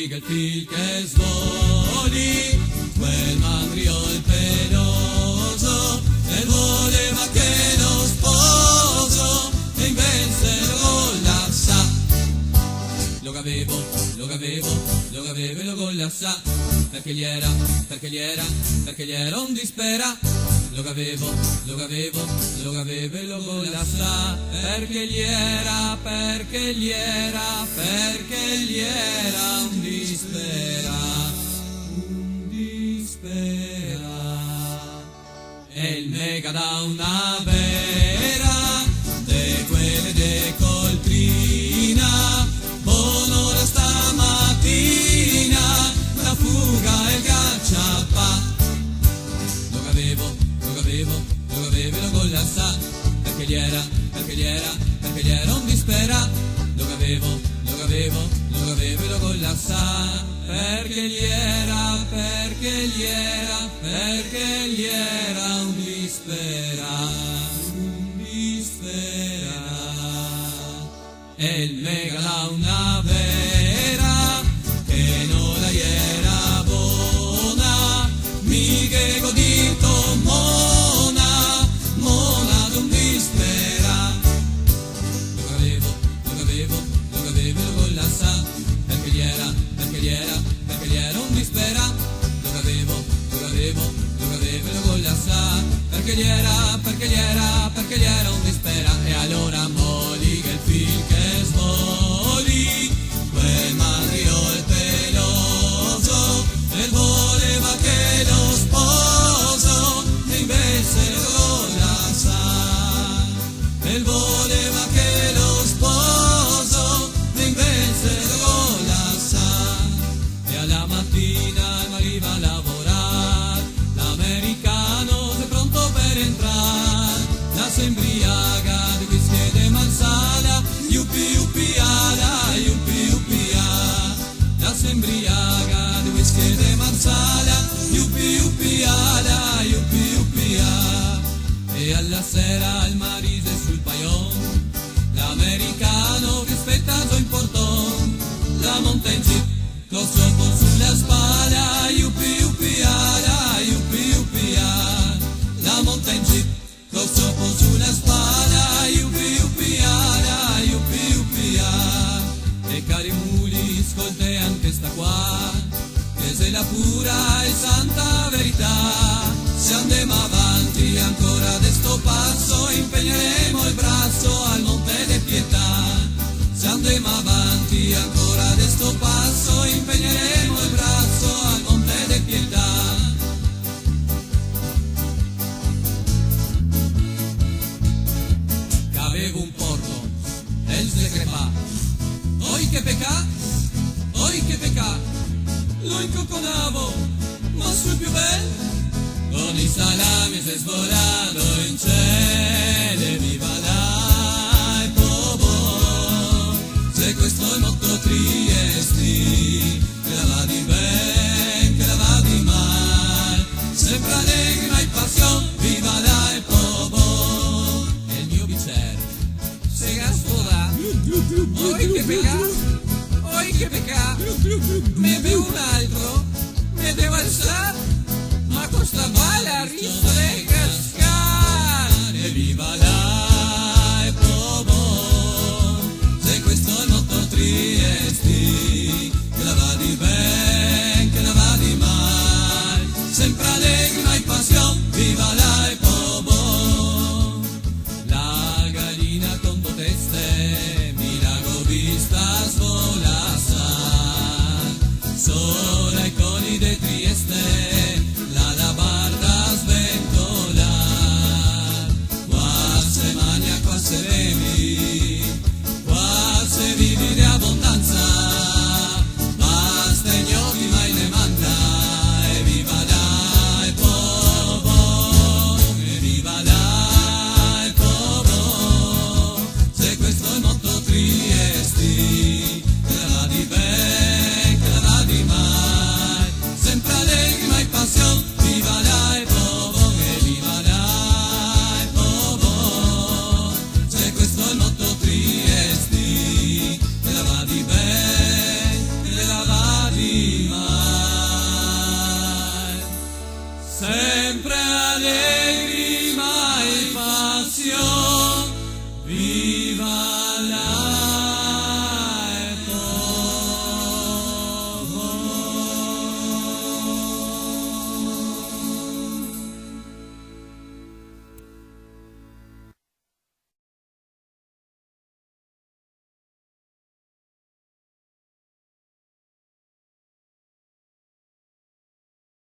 Molly che il fil che svoli, quel mandriol peloso, e voleva che lo sposo, e invece lo lascia. Lo cavevo e lo gollassa, perché gli era un dispera. Lo cavevo e lo gollassa, perché gli era un dispera. E il mega da una vera, de quelle de coltrina, buon'ora stamattina, la fuga e il gacciapà. Lo cavevo e lo gollassa, perché gli era un dispera. Lo cavevo e lo gollassa, perché gli era un dispera. E il mega da una vera, che non la era buona, mi che godito mona d'un dispera. Lo cavevo e lo gollassa, perché gli era un dispera. Lo cavevo e lo gollassa, perché gli era un dispera. E allora Molly che il fil che svoli, quel mandriol peloso, e voleva che lo sposo, e invece lo gollassa. E voleva che lo sposo, e invece lo gollassa. E alla mattina il arriva a lavorare, l'americano è pronto per entrare, la si embriaga di whisky e de marsala, yupi-yupi-ala, yupi-yupi-a. La si embriaga di whisky e de marsala, yupi-yupi-ala, yupi-yupi-a. E alla sera il marito è sul paion, l'americano che aspetta in portón, la monta in jeep, lo soppo sulla spalla, yupi-yupi-ala, yupi-yupi-a. La monta in jeep, lo soppo sulla spalla, yupi-yupi-ala, yupi-yupi-a. E cari muli, ascolte anche sta qua, che se la pura e santa verità. Se andiamo avanti ancora de sto passo, impegneremo il braccio al monte de pietà. Se andiamo avanti ancora de sto passo, impegneremo il braccio al monte de pietà. Che avevo un porro e il se crepà, oi che pecà, lo incocconavo, ma sul più bel, con i salami si è svolato in cielo, e viva la e popò. Se questo è motto Triesti, che la va di ben, che la va di mal, sempre allegra e passione, viva la e popò. E il mio bicer se gaspola, oi che pecà, me bevo un altro, me devo alzare, ma costa male a rischio di cascare. E viva la